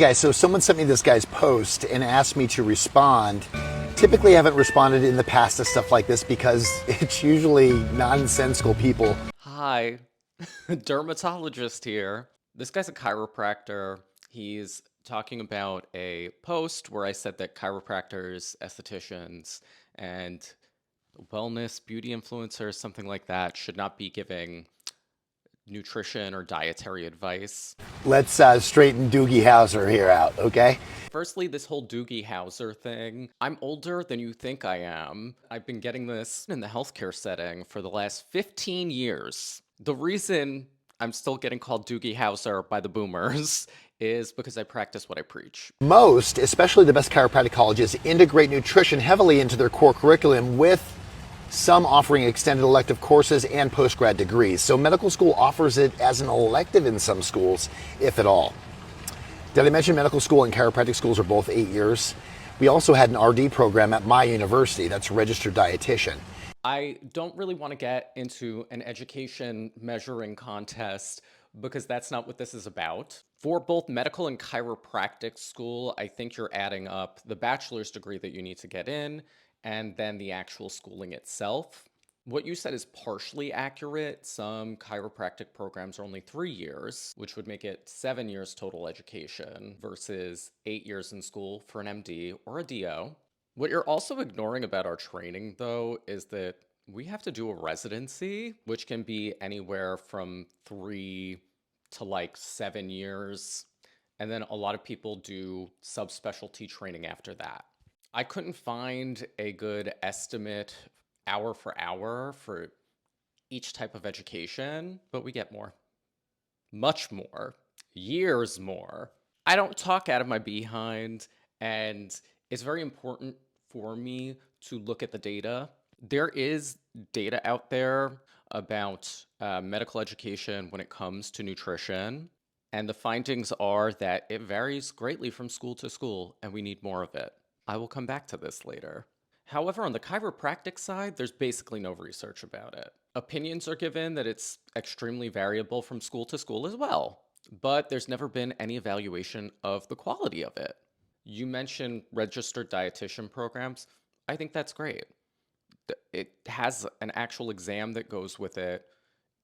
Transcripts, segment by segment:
Guys, so someone sent me this guy's post and asked me to respond. Typically, I haven't responded in the past to stuff like this because it's usually nonsensical people. Hi, dermatologist here. This guy's a chiropractor. He's talking about a post where I said that chiropractors, estheticians, and wellness, beauty influencers, something like that, should not be giving nutrition or dietary advice. Let's straighten Doogie Howser here out, okay? Firstly, this whole Doogie Howser thing. I'm older than you think I am. I've been getting this in the healthcare setting for the last 15 years. The reason I'm still getting called Doogie Howser by the boomers is because I practice what I preach. Most, especially the best chiropractic colleges, integrate nutrition heavily into their core curriculum, with some offering extended elective courses and post-grad degrees. So medical school offers it as an elective in some schools, if at all. Did I mention medical school and chiropractic schools are both 8 years? We also had an RD program at my university that's registered dietitian. I don't really want to get into an education measuring contest because that's not what this is about. For both medical and chiropractic school, I think you're adding up the bachelor's degree that you need to get in and then the actual schooling itself. What you said is partially accurate. Some chiropractic programs are only 3 years, which would make it 7 years total education versus 8 years in school for an MD or a DO. What you're also ignoring about our training, though, is that we have to do a residency, which can be anywhere from 3 to 7 years. And then a lot of people do subspecialty training after that. I couldn't find a good estimate hour for hour for each type of education, but we get more. Much more. Years more. I don't talk out of my behind, and it's very important for me to look at the data. There is data out there about medical education when it comes to nutrition, and the findings are that it varies greatly from school to school, and we need more of it. I will come back to this later. However, on the chiropractic side, there's basically no research about it. Opinions are given that it's extremely variable from school to school as well, but there's never been any evaluation of the quality of it. You mentioned registered dietitian programs. I think that's great. It has an actual exam that goes with it.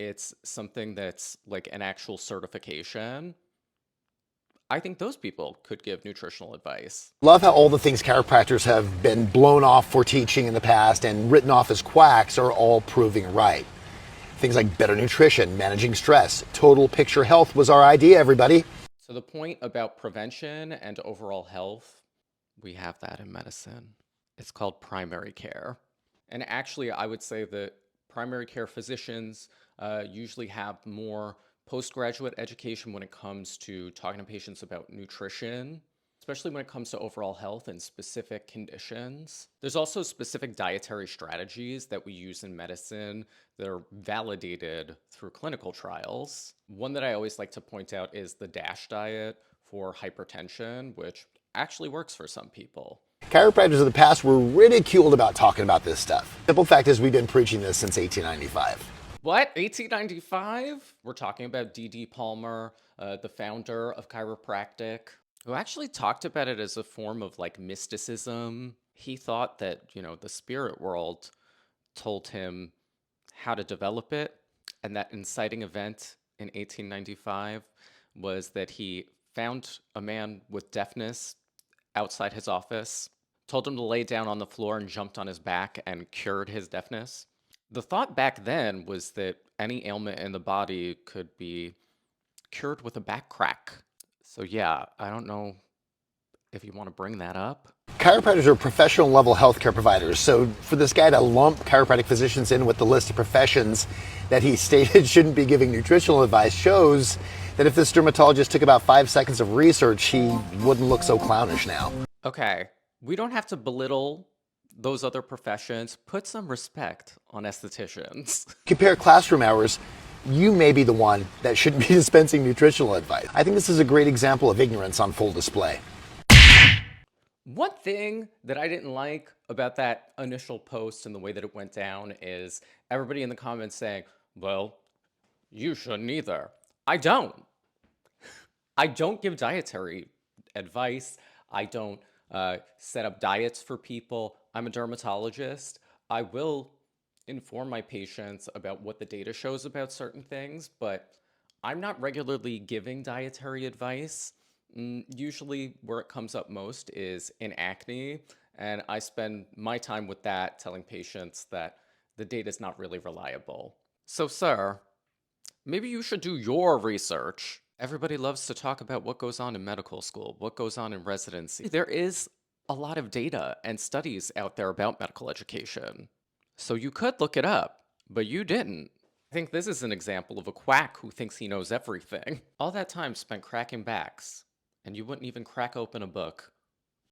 It's something that's like an actual certification. I think those people could give nutritional advice. Love how all the things chiropractors have been blown off for teaching in the past and written off as quacks are all proving right. Things like better nutrition, managing stress, total picture health was our idea, everybody. So the point about prevention and overall health, we have that in medicine. It's called primary care. And actually, I would say that primary care physicians usually have more postgraduate education when it comes to talking to patients about nutrition, especially when it comes to overall health and specific conditions. There's also specific dietary strategies that we use in medicine that are validated through clinical trials. One that I always like to point out is the DASH diet for hypertension, which actually works for some people. Chiropractors of the past were ridiculed about talking about this stuff. Simple fact is we've been preaching this since 1895. What? 1895? We're talking about D.D. Palmer, the founder of chiropractic, who actually talked about it as a form of like mysticism. He thought that, the spirit world told him how to develop it. And that inciting event in 1895 was that he found a man with deafness outside his office, told him to lay down on the floor and jumped on his back and cured his deafness. The thought back then was that any ailment in the body could be cured with a back crack. So yeah, I don't know if you want to bring that up. Chiropractors are professional level healthcare providers. So for this guy to lump chiropractic physicians in with the list of professions that he stated shouldn't be giving nutritional advice shows that if this dermatologist took about 5 seconds of research, he wouldn't look so clownish now. Okay, we don't have to belittle those other professions. Put some respect on estheticians. Compare classroom hours, you may be the one that shouldn't be dispensing nutritional advice. I think this is a great example of ignorance on full display. One thing that I didn't like about that initial post and the way that it went down is everybody in the comments saying, well, you shouldn't either. I don't. I don't give dietary advice. I don't set up diets for people. I'm a dermatologist. I will inform my patients about what the data shows about certain things, but I'm not regularly giving dietary advice. Usually, where it comes up most is in acne, and I spend my time with that telling patients that the data is not really reliable. So, sir, maybe you should do your research. Everybody loves to talk about what goes on in medical school, what goes on in residency. There is a lot of data and studies out there about medical education. So you could look it up, but you didn't. I think this is an example of a quack who thinks he knows everything. All that time spent cracking backs, and you wouldn't even crack open a book.